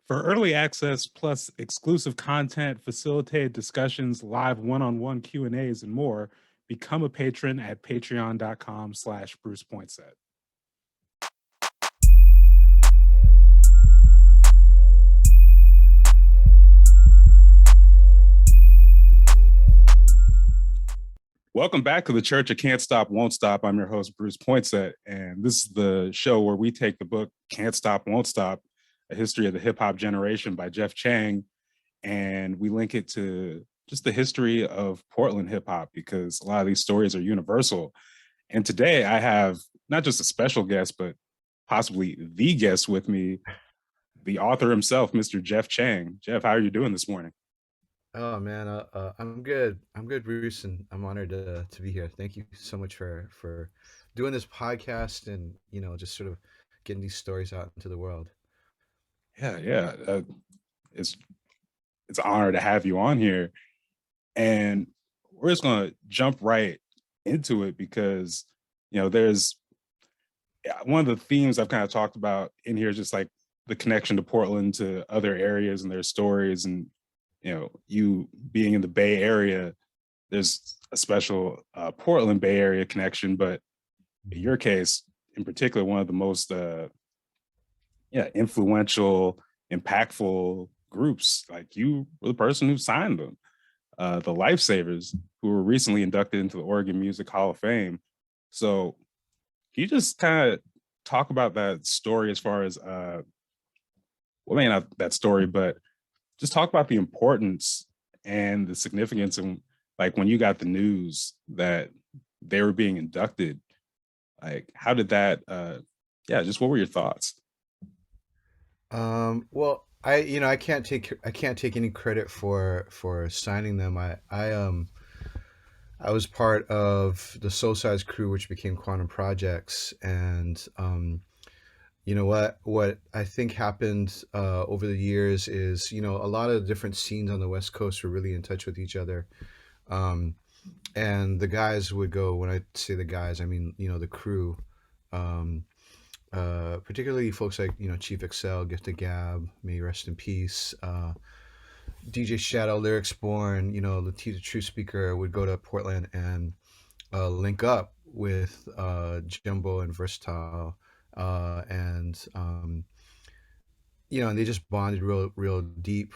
For early access plus exclusive content, facilitated discussions, live one-on-one Q&As, and more, become a patron at patreon.com/BrucePointset. Welcome back to the Church of Can't Stop, Won't Stop. I'm your host, Bruce Pointset, and this is the show where we take the book Can't Stop, Won't Stop, A History of the Hip Hop Generation by Jeff Chang, and we link it to just the history of Portland hip hop because a lot of these stories are universal. And today I have not just a special guest, but possibly the guest with me, the author himself, Mr. Jeff Chang. Jeff, how are you doing this morning? Oh man, I'm good. I'm good, Bruce, and I'm honored to be here. Thank you so much for doing this podcast and just sort of getting these stories out into the world. Yeah. It's it's an honor to have you on here, and we're just gonna jump right into it because there's one of the themes I've kind of talked about in here is just like the connection to Portland to other areas and their stories, and you being in the Bay Area, there's a special Portland Bay Area connection, but in Mhm. your case in particular, one of the most influential, impactful groups. Like you were the person who signed them, the Lifesavers, who were recently inducted into the Oregon Music Hall of Fame. So can you just kind of talk about that story as far as well, maybe not that story, but just talk about the importance and the significance, and like when you got the news that they were being inducted, like how did that just what were your thoughts? Well, I can't take any credit for signing them. I was part of the Soul Size crew, which became Quantum Projects, and what I think happened over the years is a lot of different scenes on the West Coast were really in touch with each other. Um, and the guys would go, when I say the guys, I mean the crew, um, particularly folks like Chief Excel, Gifted Gab, may he rest in peace, DJ Shadow, Lyrics Born, Latita True Speaker would go to Portland and link up with Jumbo and Versatile, and they just bonded real deep,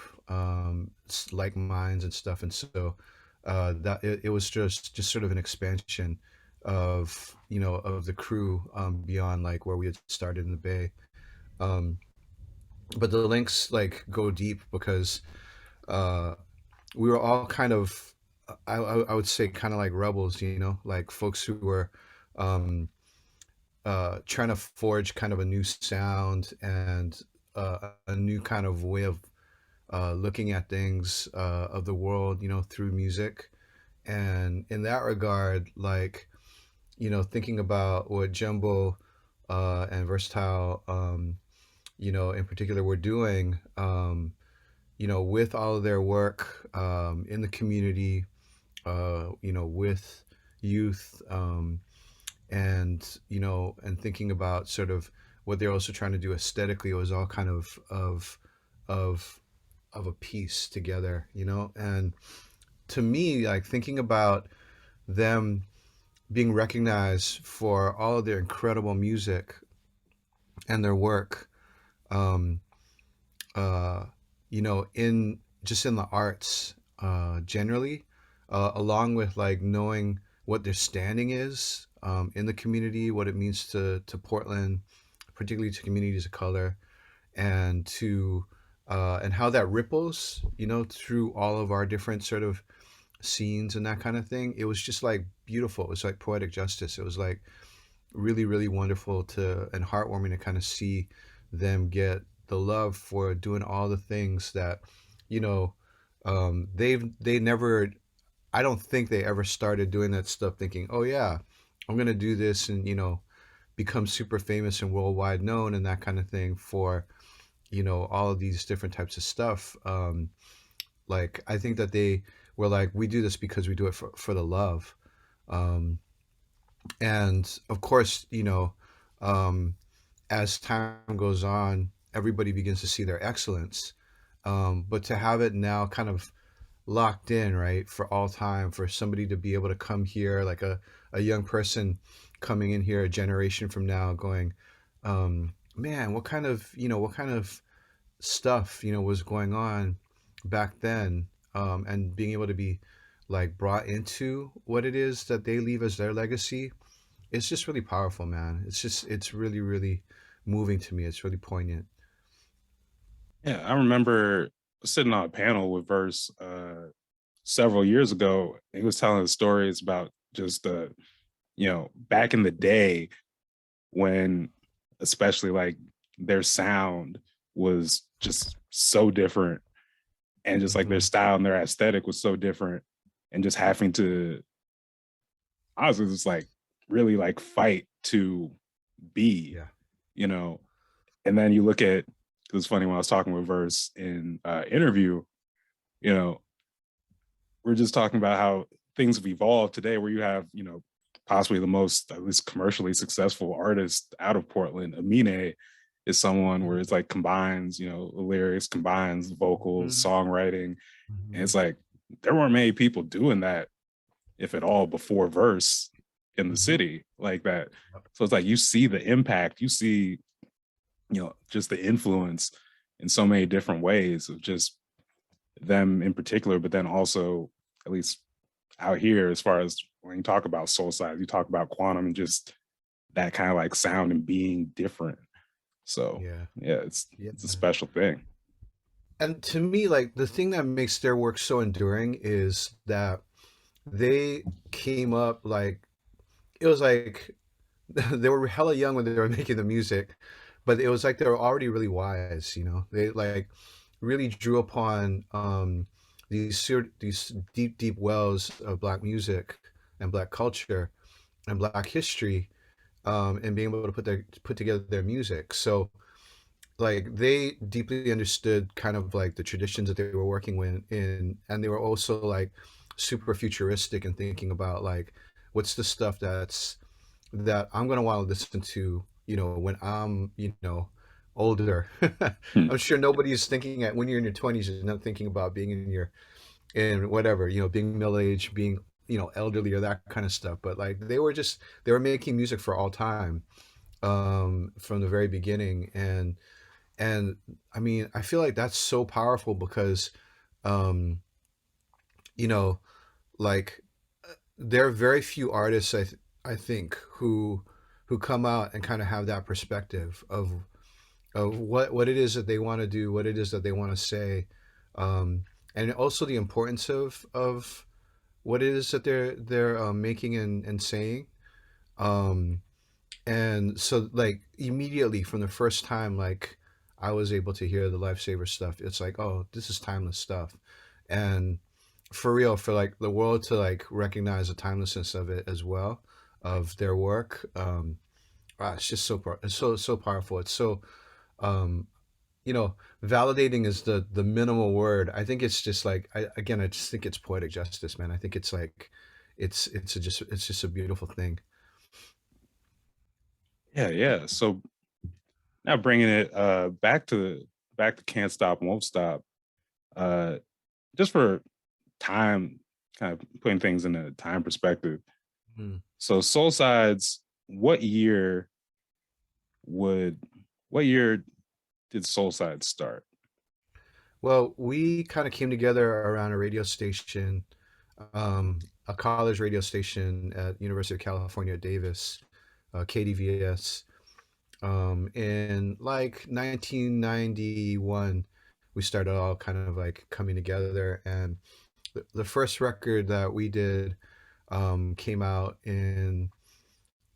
like minds and stuff. And so that it was just sort of an expansion of the crew, beyond like where we had started in the Bay. Um, but the links like go deep because uh, we were all kind of, I would say, kind of like rebels, like folks who were um, trying to forge kind of a new sound and a new kind of way of looking at things, of the world, through music. And in that regard, like, thinking about what Jumbo and Versatile, in particular, were doing, with all of their work in the community, with youth, and thinking about sort of what they're also trying to do aesthetically. It was all kind of of a piece together, and to me, like, thinking about them being recognized for all of their incredible music and their work, um, uh, in just in the arts, generally, along with like knowing what their standing is, in the community, what it means to Portland, particularly to communities of color, and to and how that ripples, through all of our different sort of scenes and that kind of thing. It was just like beautiful. It was like poetic justice. It was like really, really wonderful to and heartwarming to kind of see them get the love for doing all the things that, you know, they never. I don't think they ever started doing that stuff thinking, oh yeah, I'm gonna do this and become super famous and worldwide known and that kind of thing for all of these different types of stuff. Like, I think that they were like, we do this because we do it for the love. Um, and of course, um, as time goes on, everybody begins to see their excellence. But to have it now kind of locked in, right, for all time, for somebody to be able to come here, like a young person coming in here a generation from now going, man, what kind of stuff, was going on back then, and being able to be like brought into what it is that they leave as their legacy, it's just really powerful, man. It's really, really moving to me. It's really poignant. Yeah, I remember sitting on a panel with Verse several years ago. He was telling stories about just back in the day when especially like their sound was just so different, and just like their Hmm. style and their aesthetic was so different, and just having to honestly just like really like fight to be, Yeah. you know. And then you look at, it was funny when I was talking with Verse in interview, you know, we're just talking about how things have evolved today, where you have, possibly the most, at least commercially successful artist out of Portland. Amine is someone where it's like combines, the lyrics, combines vocals, Hmm. songwriting. And Hmm. it's like there weren't many people doing that, if at all, before Verse in the Hmm. city like that. So it's like you see the impact, you see, just the influence in so many different ways of just them in particular, but then also, at least out here, as far as when you talk about soul size, you talk about quantum and just that kind of like sound and being different. So Yeah. yeah, it's Yeah. it's a special thing. And to me, like the thing that makes their work so enduring is that they came up like it was like they were hella young when they were making the music, but it was like they were already really wise. They like really drew upon these deep, deep wells of black music and black culture and black history, and being able to put together their music. So like they deeply understood kind of like the traditions that they were working with in, and they were also like super futuristic and thinking about like what's the stuff that I'm gonna want to listen to, when I'm, older. Hmm. I'm sure nobody's thinking at when you're in your 20s, you're not thinking about being in whatever, being middle aged, being, elderly or that kind of stuff. But like they were making music for all time, from the very beginning. And I mean, I feel like that's so powerful because, um, you know, like there are very few artists I think who come out and kind of have that perspective of what it is that they want to do, what it is that they want to say, um, and also the importance of what it is that they're making and saying. Um, and so like immediately from the first time like I was able to hear the Lifesaver stuff, it's like, oh, this is timeless stuff. And for real, for like the world to like recognize the timelessness of it as well, of their work, it's just it's so powerful. It's so, um you know validating is the minimal word. I think it's just like, I just think it's poetic justice, man. I think it's like it's just a beautiful thing. Yeah, yeah. So now bringing it back to Can't Stop Won't Stop, uh just for time, kind of putting things in a time perspective. Hmm. So Soul Sides, would what year did Soul Sides start? Well, we kind of came together around a radio station, a college radio station at University of California at Davis, KDVS, in like 1991. We started all kind of like coming together, and the first record that we did, came out in,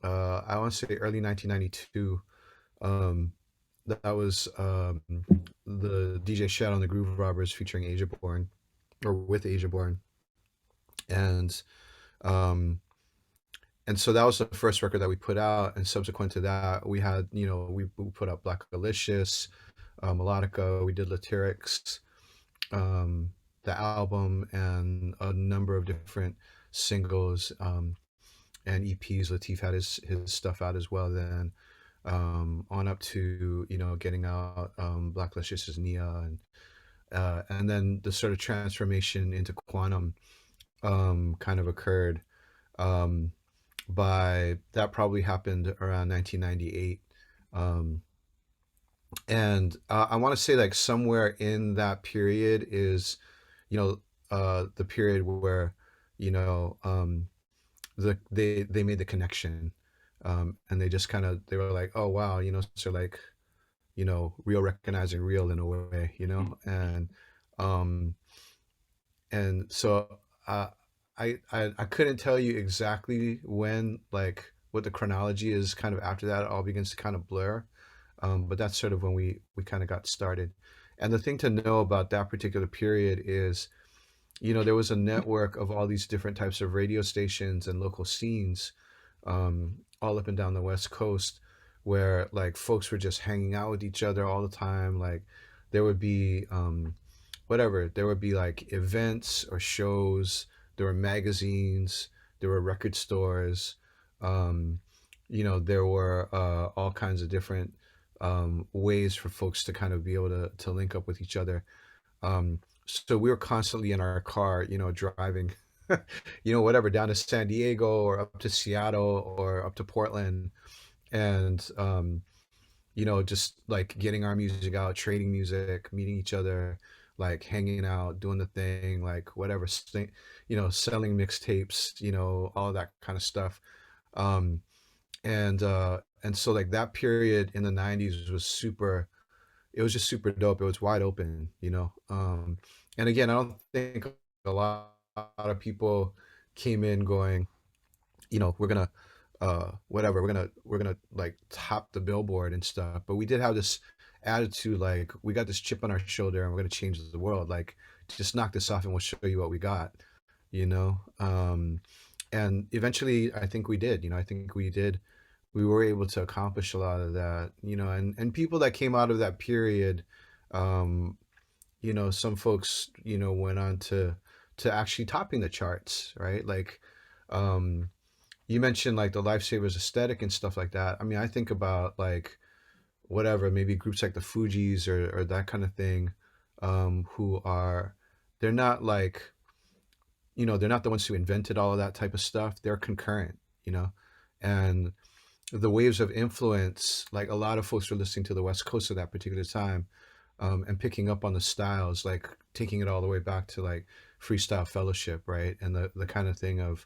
I want to say early 1992. Um, that was, the DJ Shed on the Groove Robbers featuring Asia Born, or with Asia Born, and um, and so that was the first record that we put out. And subsequent to that, we had, we put out Black Alicious, Melodica. We did Latyrix, um, the album, and a number of different singles, and EPs. Latif had his stuff out as well then. on up to, you know, getting out Black Luscious Nia, and then the sort of transformation into quantum kind of occurred. Um, by that probably happened around 1998. Um, and I want to say like somewhere in that period is, you know, the period where, you know, they made the connection, and they just kind of they were like, oh wow, you know, so like, you know, real recognizing real in a way, you know, um, and so uh, I couldn't tell you exactly when, like what the chronology is kind of after that it all begins to kind of blur, but that's sort of when we kind of got started. And the thing to know about that particular period is, you know, there was a network of all these different types of radio stations and local scenes, all up and down the West Coast, where like folks were just hanging out with each other all the time. Like there would be whatever, there would be like events or shows, there were magazines, there were record stores, um, you know, there were all kinds of different ways for folks to kind of be able to link up with each other. So we were constantly in our car, you know, driving, you know, whatever, down to San Diego or up to Seattle or up to Portland, and you know, just like getting our music out, trading music, meeting each other, like hanging out, doing the thing, like whatever, you know, selling mixtapes, you know, all that kind of stuff. Um, and so like that period in the '90s was super. It was just super dope. It was wide open, you know. And again, I don't think a lot of people came in going, you know, we're gonna whatever, we're gonna like top the billboard and stuff. But we did have this attitude, like we got this chip on our shoulder and we're gonna change the world. Like just knock this off and we'll show you what we got, you know. And eventually I think we did, you know, I think we did, we were able to accomplish a lot of that, you know. And people that came out of that period, um, you know, some folks, you know, went on to actually topping the charts, right? Like, um, you mentioned like the Lifesavers aesthetic and stuff like that. I mean, I think about like whatever, maybe groups like the Fugees or that kind of thing, who are, they're not like, you know, they're not the ones who invented all of that type of stuff. They're concurrent, you know. And the waves of influence, like a lot of folks were listening to the West Coast at that particular time, and picking up on the styles, like taking it all the way back to like freestyle fellowship, right? And the kind of thing of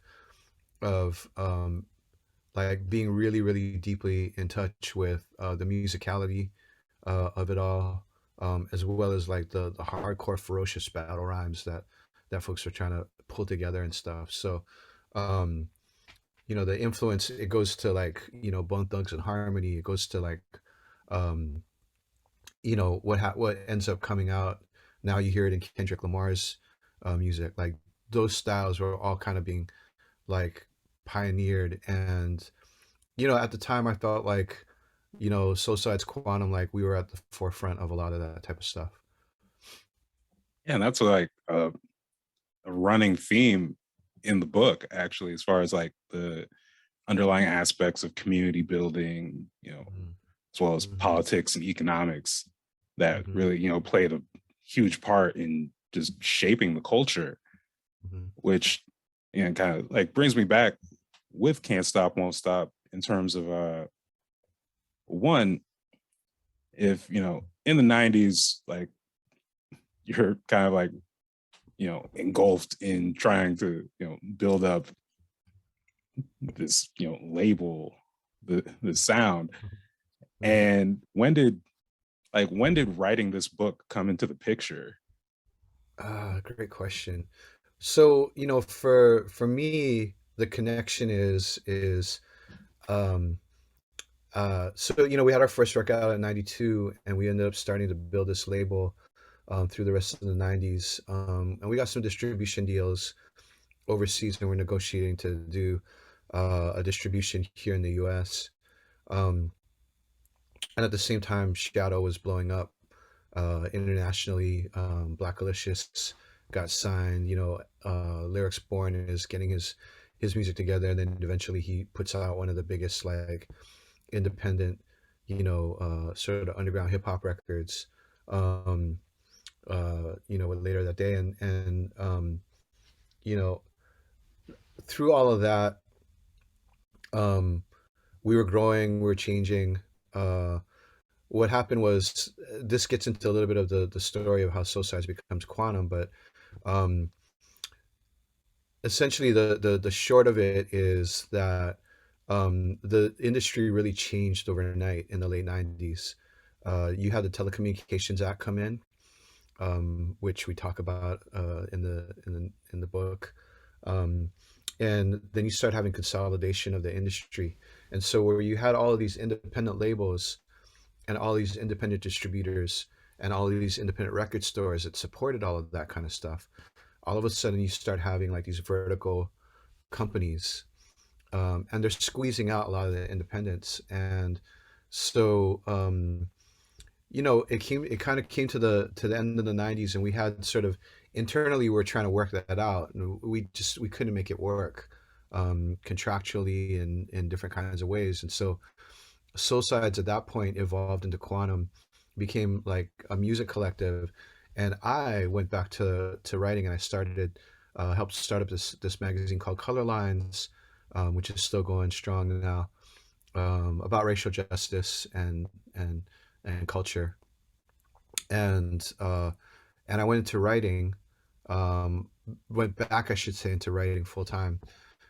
like being really, really deeply in touch with the musicality of it all, as well as like the hardcore, ferocious battle rhymes that folks are trying to pull together and stuff. So, um, you know, the influence, it goes to like, you know, Bone Thugs and Harmony. It goes to like, um, you know, what ends up coming out. Now you hear it in Kendrick Lamar's music. Like those styles were all kind of being like pioneered. And you know, at the time I felt like, you know, Soul Side's Quantum, like we were at the forefront of a lot of that type of stuff. Yeah, and that's like a running theme in the book, actually, as far as like the underlying aspects of community building, you know, Mhm. as well as Mhm. politics and economics that Mhm. really, you know, played a huge part in just shaping the culture, Mhm. which, you know, kind of like brings me back with Can't Stop, Won't Stop in terms of one, if, you know, in the 90s, like you're kind of like, you know, engulfed in trying to, you know, build up this, you know, label, the sound. Mhm. And when did writing this book come into the picture? Great question. So, you know, for me, the connection is um so you know, we had our first record out in '92, and we ended up starting to build this label through the rest of the '90s. And we got some distribution deals overseas, and we're negotiating to do a distribution here in the US. Um, and at the same time, Shadow was blowing up internationally. Black Alicious got signed. You know, Lyrics Born is getting his music together, and then eventually he puts out one of the biggest like independent sort of underground hip hop records, um, later that day. And you know, through all of that, um, we were growing, we were changing. What happened was, this gets into a little bit of the story of how soul science becomes quantum, but um, essentially the short of it is that the industry really changed overnight in the late 90s. You had the Telecommunications Act come in, which we talk about in the book. Um, and then you start having consolidation of the industry. And so where you had all of these independent labels and all these independent distributors and all these independent record stores that supported all of that kind of stuff, all of a sudden you start having like these vertical companies, and they're squeezing out a lot of the independents. And so it kind of came to the end of the 90s, and we had sort of internally we were trying to work that out, and we couldn't make it work, contractually and in different kinds of ways. And so soul sides at that point evolved into quantum, became like a music collective. And I went back to writing, and I started helped start up this magazine called Color Lines, which is still going strong now, about racial justice and culture. And uh, and I went into writing, um, went back, I should say, into writing full time.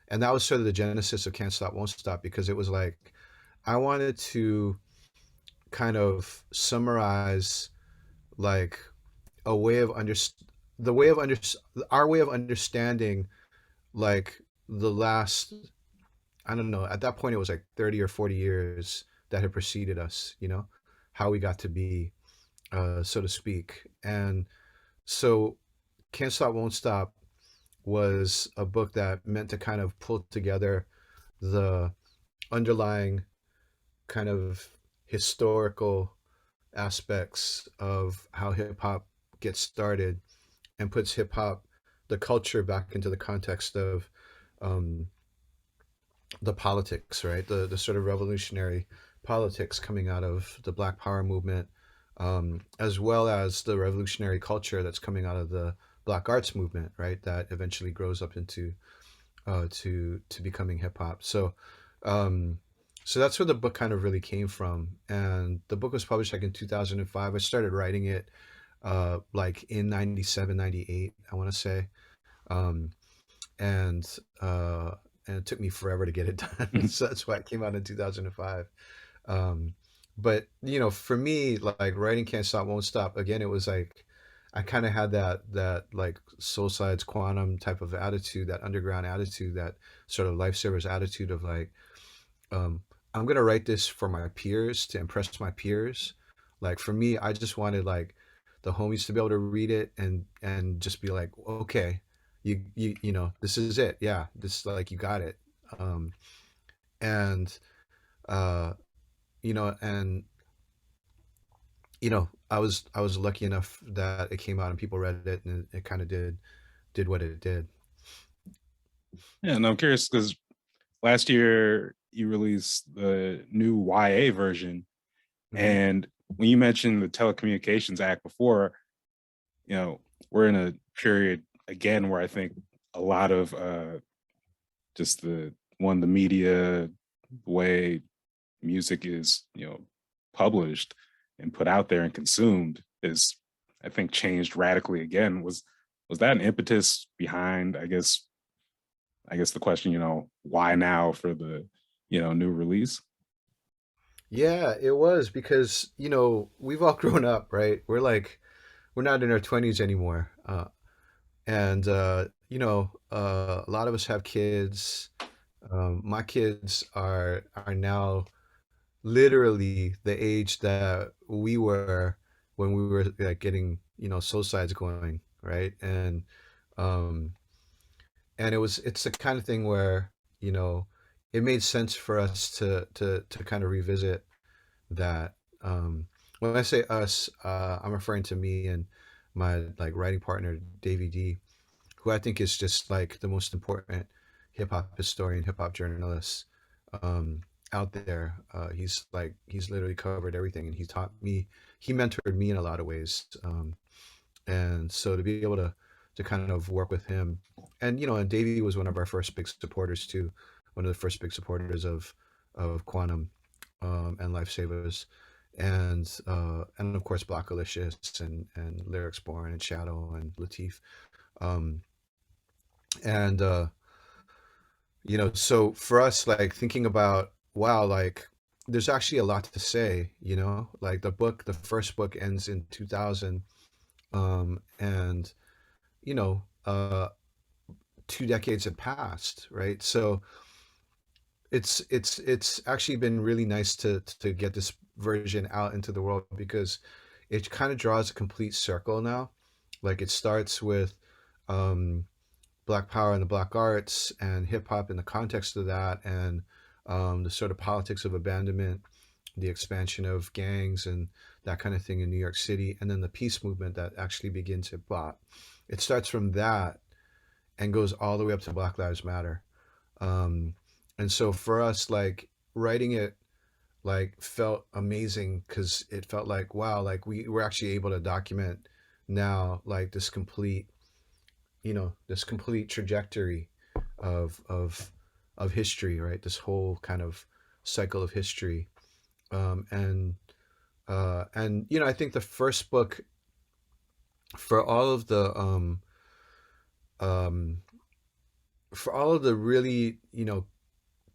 And that was sort of the genesis of Can't Stop, Won't Stop, because it was like I wanted to kind of summarize like a way of under the way of under our way of understanding, like the last, I don't know, at that point it was like 30 or 40 years that had preceded us, how we got to be, so to speak. And so Can't Stop, Won't Stop was a book that meant to kind of pull together the underlying kind of historical aspects of how hip hop gets started, and puts hip hop, the culture, back into the context of um, the politics, right? The sort of revolutionary politics coming out of the Black Power movement, as well as the revolutionary culture that's coming out of the Black Arts movement, right? That eventually grows up into to becoming hip hop. Um, so that's where the book kind of really came from. And the book was published like in 2005. I started writing it like in 97, 98, I want to say. Um, and uh, and it took me forever to get it done. So that's why it came out in 2005. Um, but for me, like writing Can't Stop, Won't Stop, again, it was like I kind of had that like soul sides quantum type of attitude, that underground attitude, that sort of lifesavers attitude of like, um, I'm gonna write this for my peers, to impress my peers. Like for me, I just wanted like the homies to be able to read it and just be like, okay, this is it. Yeah, this, like, you got it. Um, and uh, and I was lucky enough that it came out and people read it, and it kind of did what it did. Yeah, and I'm curious because last year you released the new YA version, Hmm. and when you mentioned the Telecommunications Act before, we're in a period again where I think a lot of just the media, the way music is, published and put out there and consumed is, I think, changed radically again. Was that an impetus behind, I guess the question, why now for the, new release? Yeah, it was because we've all grown up, right? We're not in our 20s anymore, and a lot of us have kids. My kids are now literally the age that we were when we were like getting soul sides going, right? Um it's the kind of thing where you know it made sense for us to kind of revisit that. When I say us, I'm referring to me and my like writing partner Davey D, who I think is just like the most important hip hop historian, hip hop journalist, out there. He's literally covered everything, and he mentored me in a lot of ways. And so to be able to kind of work with him, and and Davey was one of our first big supporters too, one of the first big supporters of Quantum, and Lifesavers, and of course Black Alicious and Lyrics Born and Shadow and Latif, um, and so for us, like thinking about, wow, like there's actually a lot to say, like the first book ends in 2000, and you know, uh, 2 decades had passed, right? So it's actually been really nice to get this version out into the world, because it kind of draws a complete circle now. Like it starts with um, Black Power and the Black Arts and hip hop in the context of that, and the sort of politics of abandonment, the expansion of gangs and that kind of thing in New York City, and then the peace movement that actually begins hip hop. It starts from that and goes all the way up to Black Lives Matter. Um, and so for us, like writing it, like felt amazing, because it felt like, wow, like we were actually able to document now like this complete trajectory of history, right? This whole kind of cycle of history. And I think the first book, for all of the um, for all of the really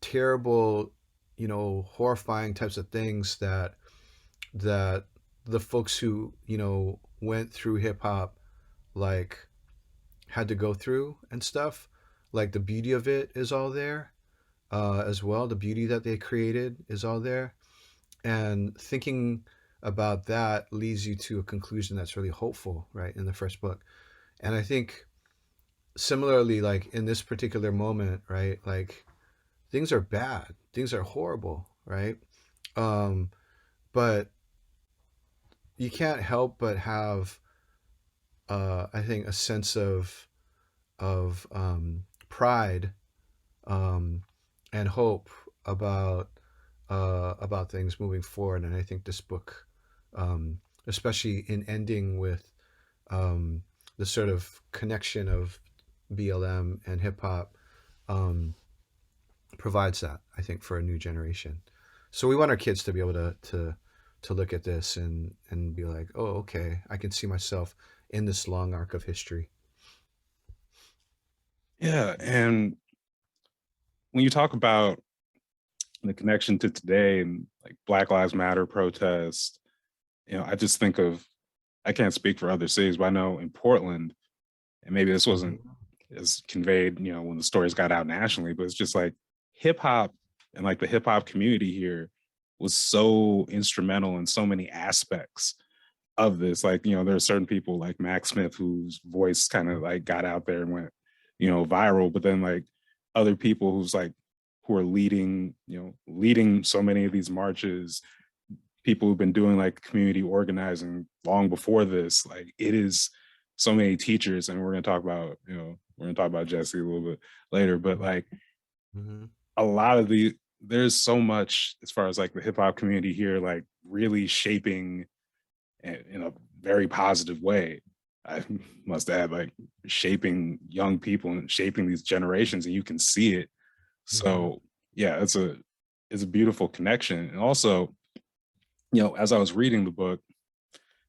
terrible, horrifying types of things that the folks who went through hip hop, like, had to go through and stuff, like the beauty of it is all there, as well. The beauty that they created is all there, and thinking about that leads you to a conclusion that's really hopeful, right, in the first book. And I think similarly, like in this particular moment, right, like things are bad, things are horrible, right? um but you can't help but have, I think, a sense of pride, um and hope about things moving forward. And I think this book, especially in ending with um the sort of connection of BLM and hip hop, um provides that, I think, for a new generation. So we want our kids to be able to look at this and be like, oh, okay, I can see myself in this long arc of history. Yeah, and when you talk about the connection to today and like Black Lives Matter protests, I just think of, I can't speak for other cities, but I know in Portland, and maybe this wasn't Mm-hmm. as conveyed, when the stories got out nationally, but it's just like hip hop and like the hip hop community here was so instrumental in so many aspects of this. Like, there are certain people like Mac Smith whose voice kind of like got out there and went, viral, but then like other people who are leading so many of these marches, people who've been doing like community organizing long before this. Like it is so many teachers, and we're gonna talk about Jesse a little bit later, but like Mm-hmm. a lot of there's so much as far as like the hip hop community here, like really shaping in a very positive way. I must add, like shaping young people and shaping these generations, and you can see it. Mm-hmm. So yeah, it's a beautiful connection. And also, as I was reading the book,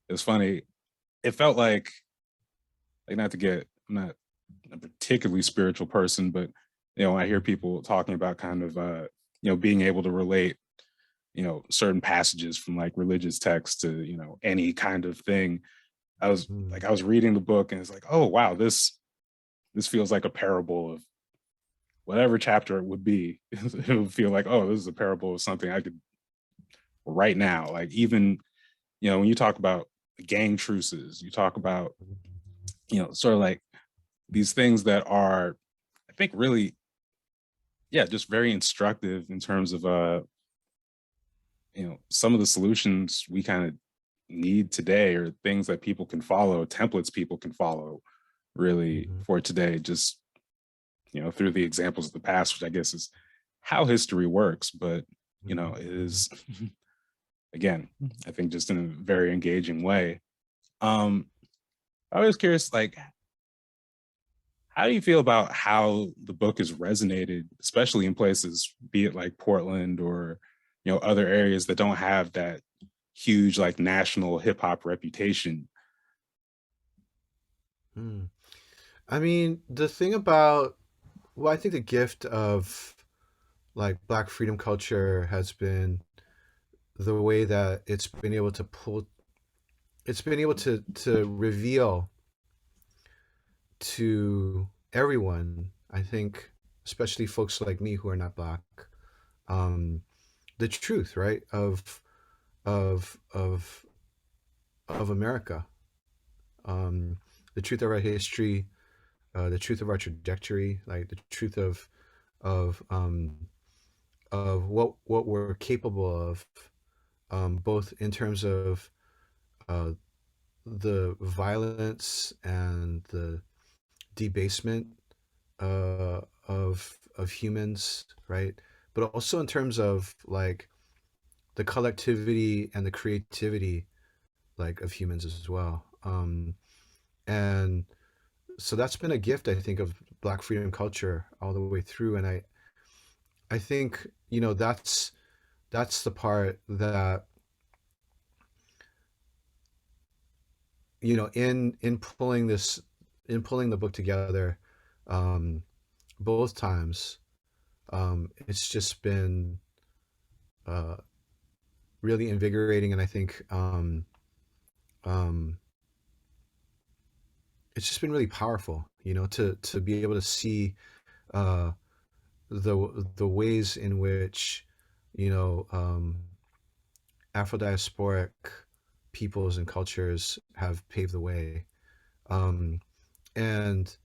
it's funny. It felt like not to get, I'm not a particularly spiritual person, but I hear people talking about kind of being able to relate certain passages from like religious texts to any kind of thing. I was reading the book and it's like, oh wow, this feels like a parable of whatever chapter it would be. It would feel like, oh, this is a parable of something I could right now. Like even when you talk about gang truces, you talk about sort of like these things that are, I think, really, yeah, just very instructive in terms of some of the solutions we kind of need today, or things that people can follow, templates people can follow really Mm-hmm. for today, just through the examples of the past, which I guess is how history works. But it is again, I think just in a very engaging way. Um, I was curious, like, how do you feel about how the book has resonated, especially in places, be it like Portland or other areas that don't have that huge like national hip hop reputation? Mm. I mean, the thing about, well, I think the gift of like Black freedom culture has been the way that it's been able to reveal to everyone, I think, especially folks like me who are not Black, um, the truth, right, of of of America, um, the truth of our history, the truth of our trajectory, like the truth of what we're capable of, both in terms of uh, the violence and the debasement of humans, right? But also in terms of like the collectivity and the creativity, like of humans as well. And so that's been a gift, I think, of Black freedom culture all the way through. And I think that's the part that in pulling the book together, um, both times, it's just been uh, really invigorating, and I think um, it's just been really powerful, to be able to see uh, the ways in which you know Afro-diasporic peoples and cultures have paved the way, um, and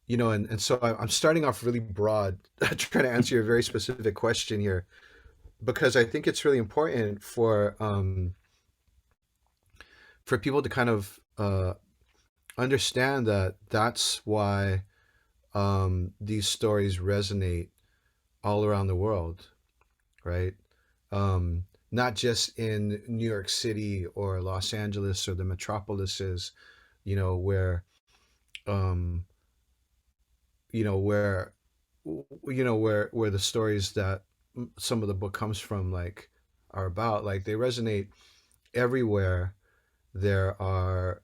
and so I'm starting off really broad, trying to answer your very specific question here, because I think it's really important for people to kind of understand that that's why these stories resonate all around the world, right? Not just in New York City or Los Angeles or the metropolises, where um, where where the stories that some of the book comes from, like, are about, like, they resonate everywhere. There are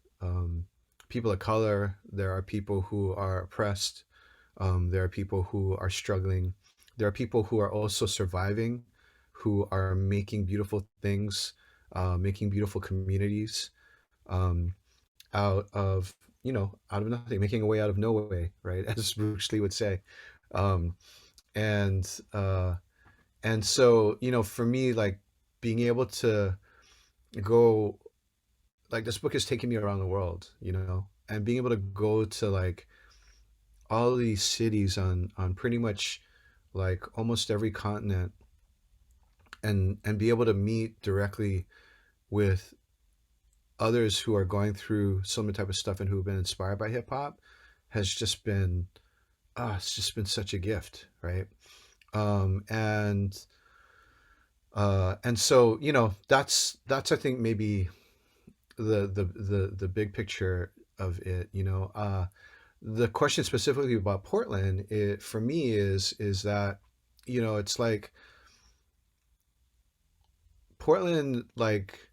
people of color, there are people who are oppressed, there are people who are struggling, there are people who are also surviving, who are making beautiful things, making beautiful communities, um, out of out of nothing, making a way out of no way, right? As Bruce Lee would say. um, and and so, for me, like, being able to go, like, this book has taken me around the world, and being able to go to, like, all of these cities on pretty much, like, almost every continent, and be able to meet directly with others who are going through similar type of stuff and who have been inspired by hip hop, has just been, it's just been such a gift, right? And so, that's I think maybe the big picture of it. The question specifically about Portland, for me, is that, it's like Portland, like,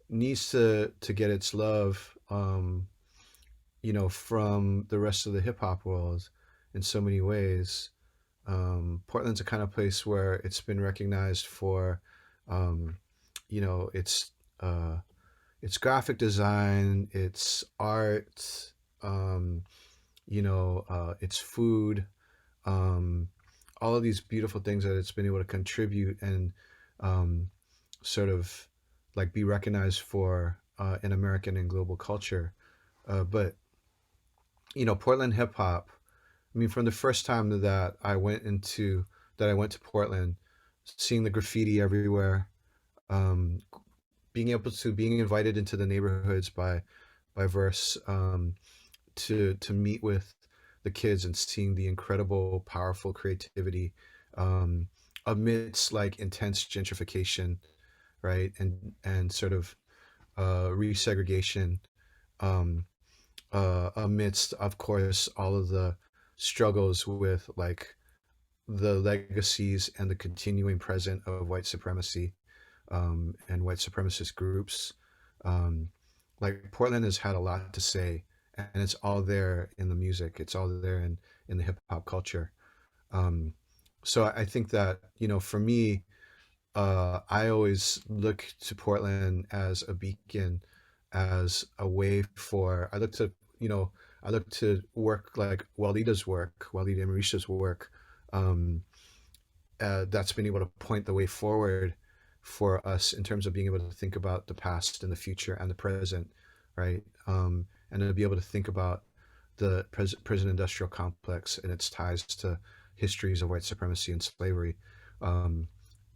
needs to get its love, from the rest of the hip hop world in so many ways. Portland's a kind of place where it's been recognized for, um, its uh, its graphic design, its art, its food, um, all of these beautiful things that it's been able to contribute and, um, sort of, like, be recognized for, in American and global culture. But Portland hip hop. I mean, from the first time that I went to Portland, seeing the graffiti everywhere, um, being invited into the neighborhoods by Verse, to meet with the kids and seeing the incredible, powerful creativity, um, amidst like intense gentrification, right, and sort of resegregation, um, amidst, of course, all of the struggles with like the legacies and the continuing present of white supremacy, and white supremacist groups. Um, like Portland has had a lot to say, and it's all there in the music. It's all there in the hip hop culture. Um, so I think that, you know, for me, I always look to Portland as a beacon, as a way for I look to, you know, I look to work like Walita's work, Walida and Marisha's work, um, that's been able to point the way forward for us in terms of being able to think about the past and the future and the present, right? And to be able to think about the prison industrial complex and its ties to histories of white supremacy and slavery. Um,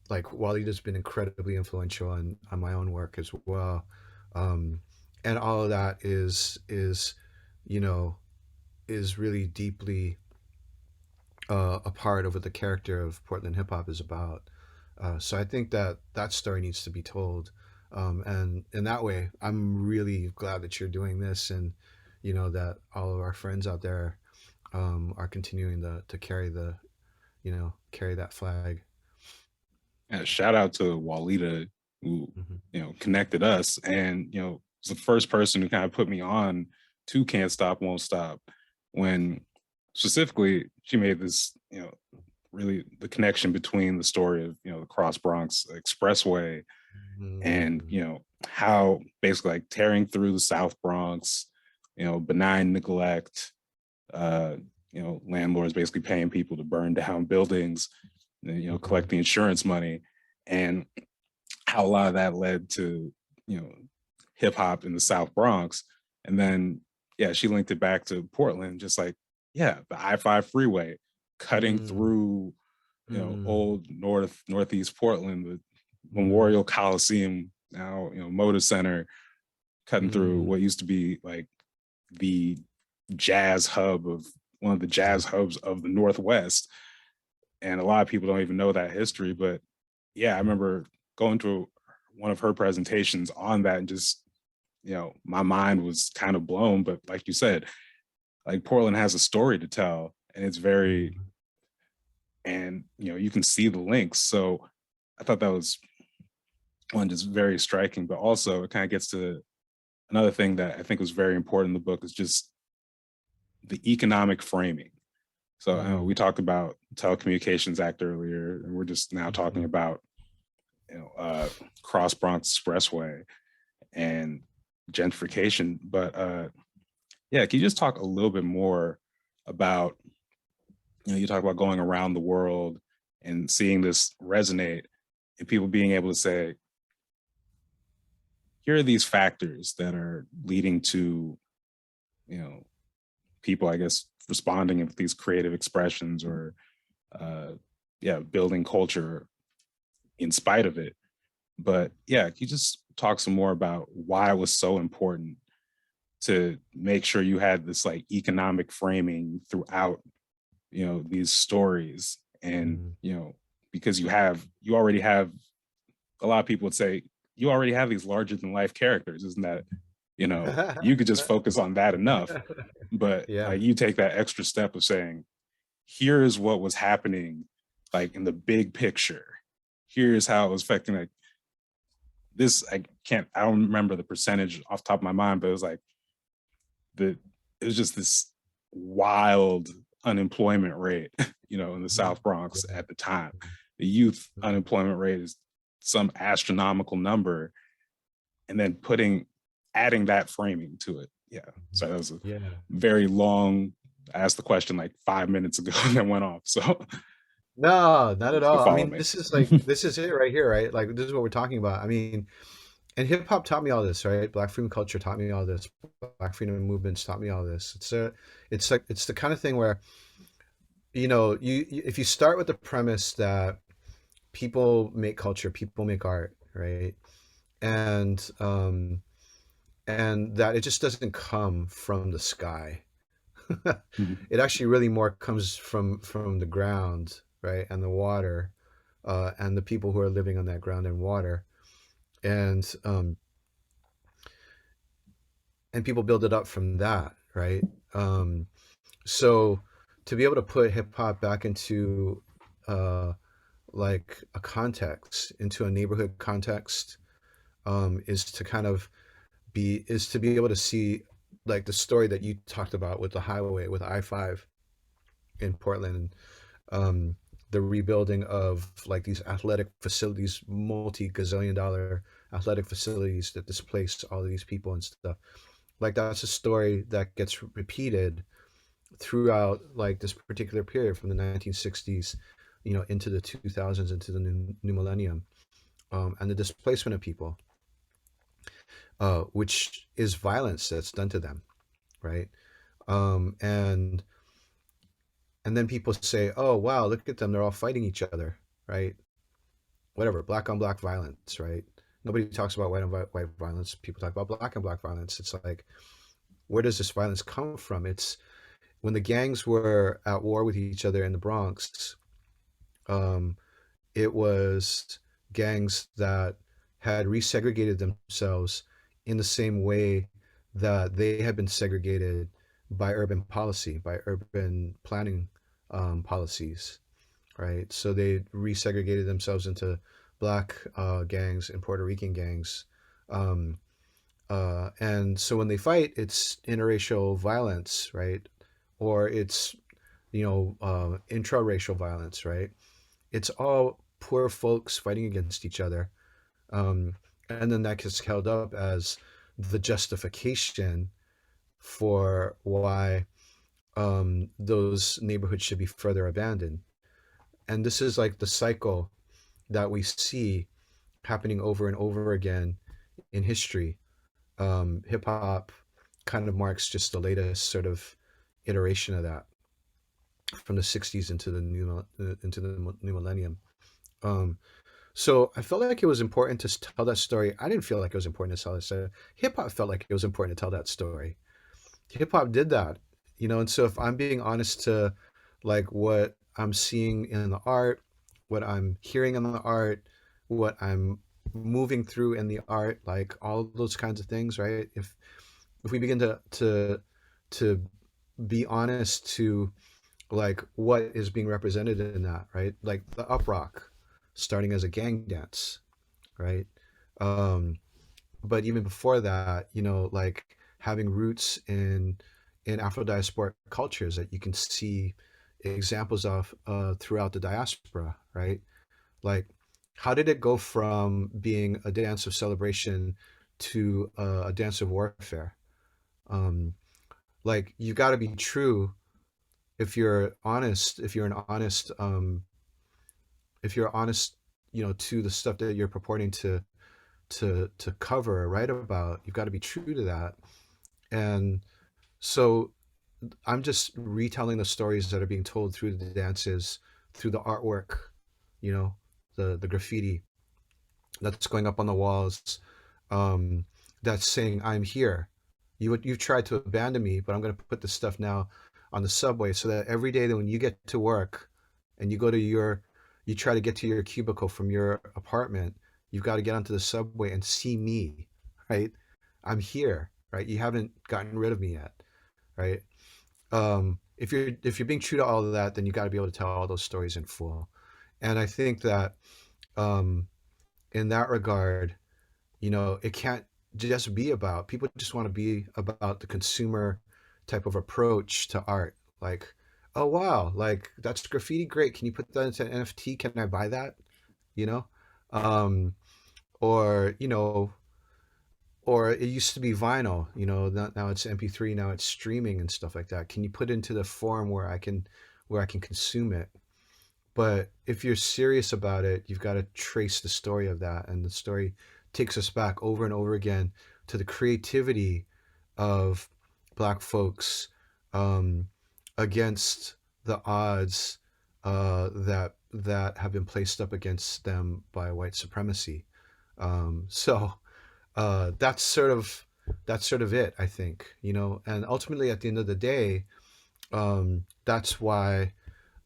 like Walita's been incredibly influential on my own work as well. Um, and all of that is, you know, is really deeply a part of what the character of Portland hip hop is about. So I think that that story needs to be told, and in that way, I'm really glad that you're doing this, and you know that all of our friends out there are continuing to carry the, you know, carry that flag. Yeah, shout out to Walida, who, Hmm. connected us, and was the first person who kind of put me on to Can't Stop Won't Stop, when specifically she made this, really the connection between the story of, the Cross Bronx Expressway, and Mm. how basically like tearing through the South Bronx, benign neglect, uh landlords basically paying people to burn down buildings, collect Mhm. the insurance money, and how a lot of that led to, you know, hip hop in the South Bronx. And then, yeah, she linked it back to Portland, just like, yeah, the I-5 freeway cutting Mm. through, Mm. old Northeast Portland, the Mhm. Memorial Coliseum, now, Moda Center, cutting through Mm. what used to be like the jazz hub of one of the Yeah. jazz hubs of the Northwest. And a lot of people don't even know that history. But yeah, I remember going to one of her presentations on that, and just, my mind was kind of blown. But like you said, like Portland has a story to tell, and it's very, Mhm. and you can see the links. So I thought that was one, just very striking, but also it kind of gets to another thing that I think was very important in the book, is just the economic framing. So I know Mm. we talked about Telecommunications Act earlier, and we're just now talking Mhm. about, Cross Bronx Expressway and gentrification. But yeah, can you just talk a little bit more about, you talk about going around the world and seeing this resonate, and people being able to say, here are these factors that are leading to, you know, people, I guess, responding with these creative expressions, or uh, yeah, building culture in spite of it. But yeah, can you just talk some more about why it was so important to make sure you had this like economic framing throughout, these stories? And Mm. because you already have, a lot of people would say, you already have these larger than life characters, isn't that, you could just focus on that enough. But Yeah. like, you take that extra step of saying, here's what was happening like in the big picture, here's how it was affecting like this. I don't remember the percentage off the top of my mind, but it was like the it was just this wild unemployment rate, in the Mhm. South Bronx Yeah. at the time. The youth Mhm. unemployment rate is some astronomical number, and then adding that framing to it. Yeah. Mhm. So that was a Yeah. very long, I asked the question like 5 minutes ago and then went off. So No, not at you can all. I follow mean, me. this is like this is it right here, right? Like this is what we're talking about. I mean, and hip hop taught me all this, right? Black freedom culture taught me all this. Black freedom movements taught me all this. It's like it's the kind of thing where, you know, if you start with the premise that people make culture, people make art, right? And and that it just doesn't come from the sky. Mhm. It actually really more comes from the ground, right? And the water. and the people who are living on that ground and water, and and people build it up from that, right? Um, so to be able to put hip hop back into uh, like a context, into a neighborhood context, is to kind of is to be able to see like the story that you talked about with the highway, with I-5 in Portland, um, the rebuilding of like these athletic facilities, multi-gazillion dollar athletic facilities that displaced all of these people and stuff. Like that's a story that gets repeated throughout like this particular period from the 1960s, into the 2000s, into the new millennium, and the displacement of people, which is violence that's done to them, right? Um, and and then people say, "Oh, wow, look at them! They're all fighting each other," right? Whatever, black on black violence, right? Nobody talks about white on white violence. People talk about black on black violence. It's like, where does this violence come from? It's when the gangs were at war with each other in the Bronx. Um, it was gangs that had resegregated themselves in the same way that they had been segregated by urban policy, by urban planning policies, right? So they resegregated themselves into black gangs and Puerto Rican gangs. Um, and so when they fight, it's interracial violence, right? Or it's, intraracial violence, right? It's all poor folks fighting against each other. Um, and then that gets held up as the justification for why those neighborhoods should be further abandoned. And this is like the cycle that we see happening over and over again in history. Hip hop kind of marks just the latest sort of iteration of that from the 60s into the new millennium. Um, So I felt like it was important to tell that story. I didn't feel like it was important to tell that story. Hip hop felt like it was important to tell that story. Hip hop did that, and so if I'm being honest to like what I'm seeing in the art, what I'm hearing in the art, what I'm moving through in the art, like all of those kinds of things, right? If we begin to be honest to like what is being represented in that, right? Like the up rock starting as a gang dance, right? Um, but even before that, like having roots in Afro diasporic cultures that you can see examples of throughout the diaspora, right? Like, how did it go from being a dance of celebration to a dance of warfare? Um, like, you got to be true if you're honest. If you're honest, to the stuff that you're purporting to cover or write about, you've got to be true to that. And so I'm just retelling the stories that are being told through the dances, through the artwork, you know, the graffiti that's going up on the walls, um, that's saying I'm here. You've tried to abandon me, but I'm going to put this stuff now on the subway so that every day that when you get to work and you try to get to your cubicle from your apartment, you've got to get onto the subway and see me, right? I'm here, right? You haven't gotten rid of me yet, right? If you're being true to all of that, then you got to be able to tell all those stories in full. And I think that um, in that regard, it can't just be about people just want to be about the consumer type of approach to art. Like, oh wow, like that's graffiti, great. Can you put that into an NFT? Can I buy that? You know? Um, or, or it used to be vinyl, now it's MP3, now it's streaming and stuff like that. Can you put it into the form where I can consume it? But if you're serious about it, you've got to trace the story of that. And the story takes us back over and over again to the creativity of Black folks, um, against the odds that have been placed up against them by white supremacy. So that's sort of it, I think. And ultimately, at the end of the day, that's why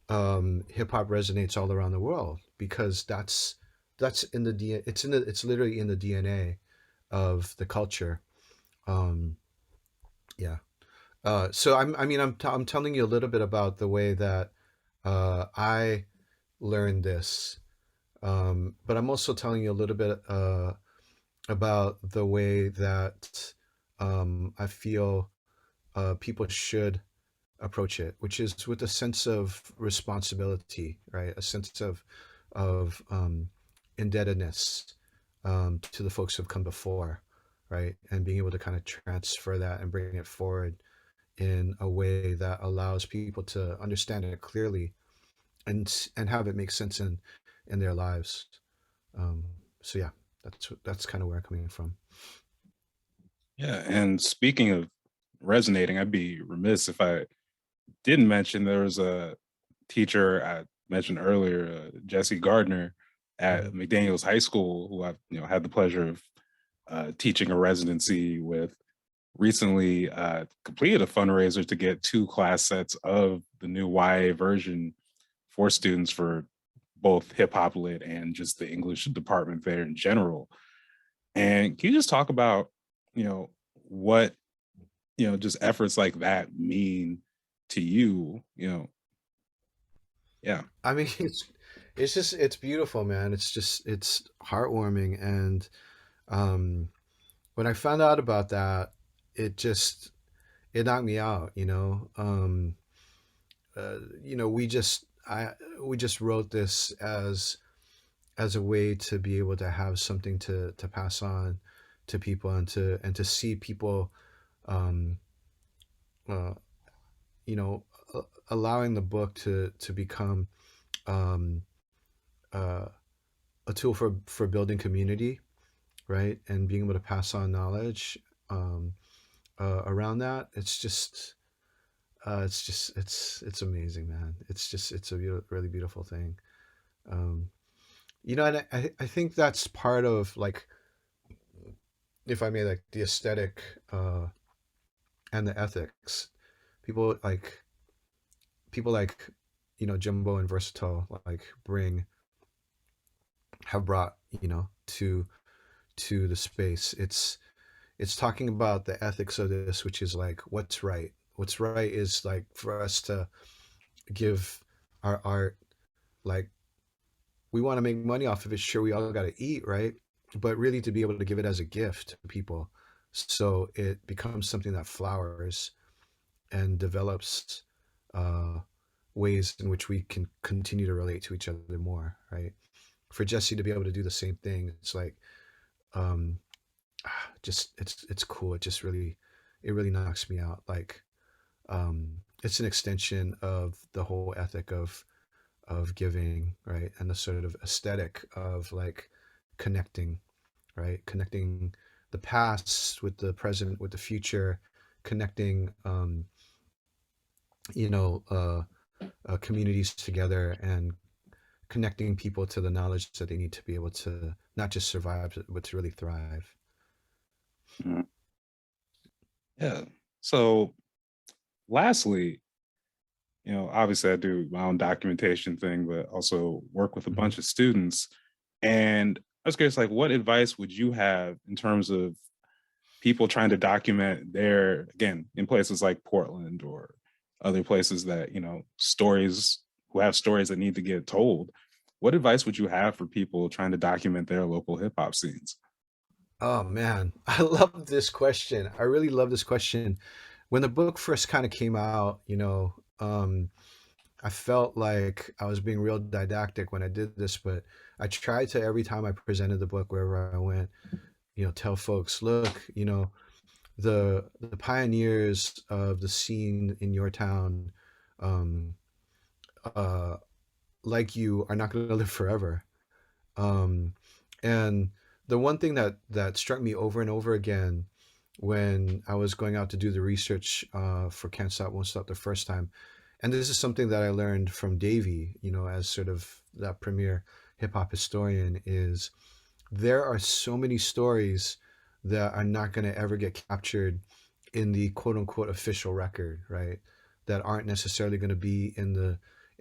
hip hop resonates all around the world because that's in the it's literally in the DNA of the culture. Um, yeah. I mean, I'm telling you a little bit about the way that I learned this, but I'm also telling you a little bit about the way that I feel people should approach it, which is with a sense of responsibility, right? A sense of indebtedness to the folks who've come before, right? And being able to kind of transfer that and bring it forward in a way that allows people to understand it clearly and have it make sense in their lives. Um, so yeah, that's kind of where I'm coming from. Yeah, and speaking of resonating, I'd be remiss if I didn't mention there was a teacher I mentioned earlier, Jesse Gardner at Mhm. McDaniel's High School, who I've had the pleasure of teaching a residency with. Recently, completed a fundraiser to get 2 class sets of the new YA version for students for both hip hop lit and just the English department there in general. And can you just talk about, what just efforts like that mean to you? Yeah. I mean, it's just it's beautiful, man. It's just it's heartwarming, and um, when I found out about that, it just it knocked me out. We just we just wrote this as a way to be able to have something to pass on to people and to see people um, uh, you know allowing the book to become um, uh, a tool for building community, right, and being able to pass on knowledge um, around that. It's amazing, man. It's a really beautiful thing. um, and I think that's part of, like, if I may, like, the aesthetic and the ethics. People like people like Jimbo and Versatile, like, bring have brought to the space. It's talking about the ethics of this, which is like what's right. What's right is, like, for us to give our art, like, we want to make money off of it. Sure, we all got to eat, right? But really, to be able to give it as a gift to people, so it becomes something that flowers and develops uh, ways in which we can continue to relate to each other more, right? For Jesse to be able to do the same thing, it's like, um, just it's cool. It really knocks me out. Like, it's an extension of the whole ethic of giving, right, and the sort of aesthetic of, like, connecting, right, connecting the past with the present with the future, connecting you know uh, communities together, and connecting people to the knowledge that they need to be able to not just survive but to really thrive. Mhm. Yeah. So lastly, obviously I do my own documentation thing, but also work with a Mhm. bunch of students. And I was curious, like, what advice would you have in terms of people trying to document their, again, in places like Portland or other places that, stories, who have stories that need to get told? What advice would you have for people trying to document their local hip hop scenes? Oh man, I love this question. I really love this question. When the book first kind of came out, I felt like I was being real didactic when I did this, but I tried to, every time I presented the book wherever I went, tell folks, look, the pioneers of the scene in your town, um, uh, like you, are not going to live forever. Um, and the one thing that struck me over and over again when I was going out to do the research for Can't Stop Won't Stop the first time, and this is something that I learned from Davey, as sort of that premier hip hop historian, is there are so many stories that are not going to ever get captured in the quote unquote official record, right? That aren't necessarily going to be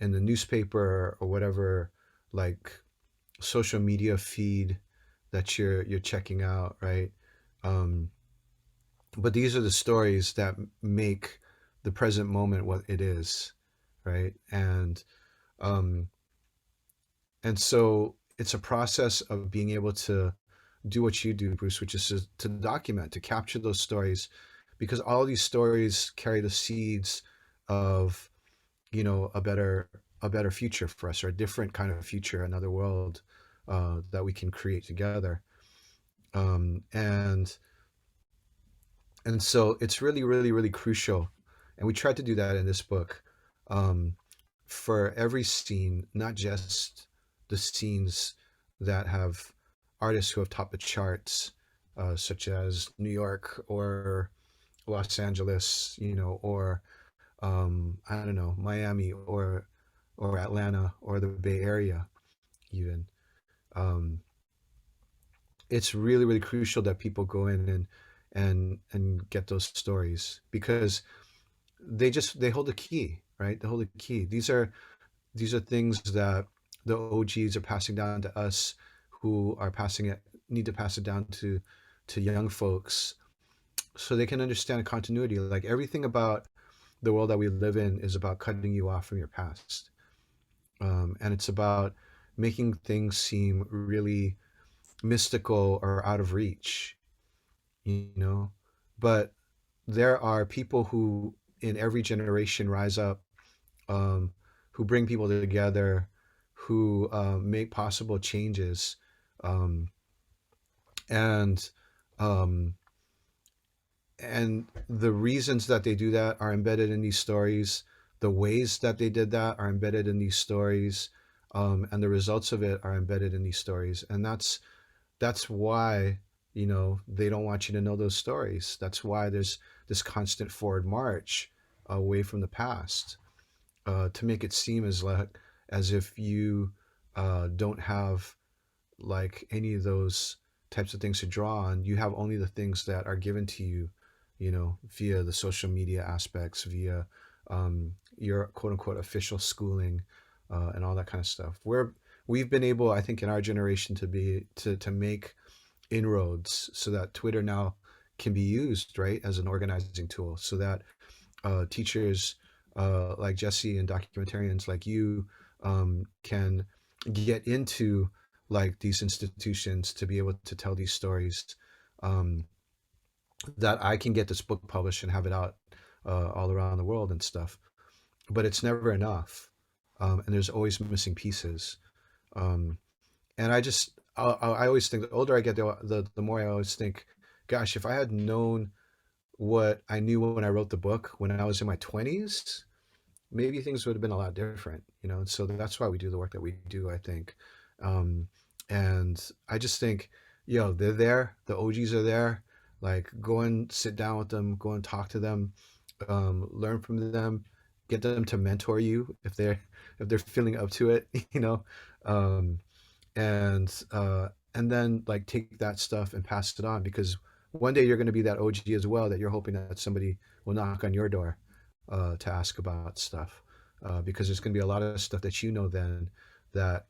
in the newspaper or whatever, like social media feed that you're checking out, right? Um, but these are the stories that make the present moment what it is, right? Um, and so it's a process of being able to do what you do, Bruce, which is to document, to capture those stories, because all these stories carry the seeds of, you know, a better future for us, or a different kind of future, another world that we can create together. Um, and and so it's really, really, really crucial, and we tried to do that in this book, um, for every scene, not just the scenes that have artists who have topped the charts, such as New York or Los Angeles, you know, or I don't know, Miami or Atlanta or the Bay Area even. Um, it's really, really crucial that people go in and get those stories, because they hold the key, right? They hold the key. These are things that the OGs are passing down to us, who are passing it need to pass it down to young folks, so they can understand continuity. Like, everything about the world that we live in is about cutting you off from your past, and it's about making things seem really mystical or out of reach, you know. But there are people who in every generation rise up, um, who bring people together, who make possible changes, um, and um, and the reasons that they do that are embedded in these stories. The ways that they did that are embedded in these stories, and the results of it are embedded in these stories. And that's why, you know, they don't want you to know those stories. That's why there's this constant forward march away from the past, to make it seem as if you don't have like any of those types of things to draw on. You have only the things that are given to you, you know, via the social media aspects, via your quote unquote official schooling, and all that kind of stuff. We've been able, I think, in our generation to make inroads so that Twitter now can be used, right, as an organizing tool, so that teachers like Jesse and documentarians like you can get into like these institutions to be able to tell these stories, um, that I can get this book published and have it out all around the world and stuff. But it's never enough, and there's always missing pieces. Um, and I always think the older I get, the more I always think, gosh, if I had known what I knew when I wrote the book when I was in my 20s, maybe things would have been a lot different, you know. So that's why we do the work that we do, I think. Um, and I just think, yo, they're there, the OGs are there. Like, go and sit down with them, go and talk to them, learn from them, get them to mentor you if they're feeling up to it, you know. Um, and then like take that stuff and pass it on, because one day you're going to be that OG as well, that you're hoping that somebody will knock on your door to ask about stuff, because there's going to be a lot of stuff that you know then that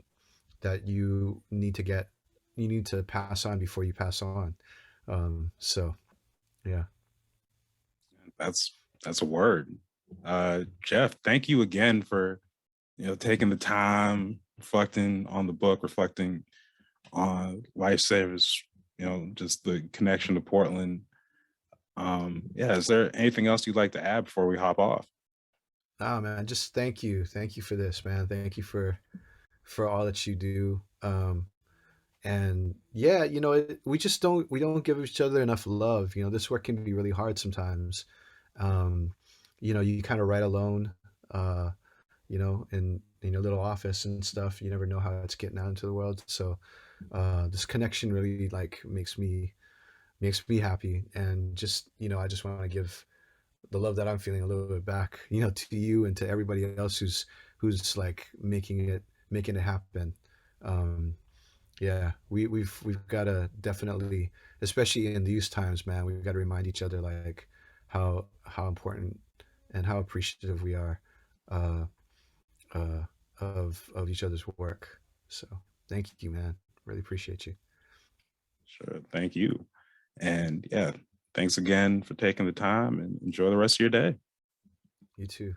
you need to pass on before you pass on. So yeah. That's that's a word. Jeff, thank you again for taking the time, reflecting on the book, reflecting on Lifesavers, just the connection to Portland. Yeah, is there anything else you'd like to add before we hop off? Oh man, just thank you for this, man. Thank you for all that you do. And yeah, you know, we don't give each other enough love. You know, this work can be really hard sometimes. um you know, you kind of write alone, uh you know, in your little office and stuff. You never know how it's getting out into the world. So this connection really like makes me happy. And just, you know, I just want to give the love that I'm feeling a little bit back, you know, to you and to everybody else who's like making it happen. um yeah, we've got to definitely, especially in these times, man, we've got to remind each other like how important and how appreciative we are, uh, uh, of each other's work. So thank you, man. Really appreciate you. Sure. Thank you. And yeah, thanks again for taking the time and enjoy the rest of your day. You too.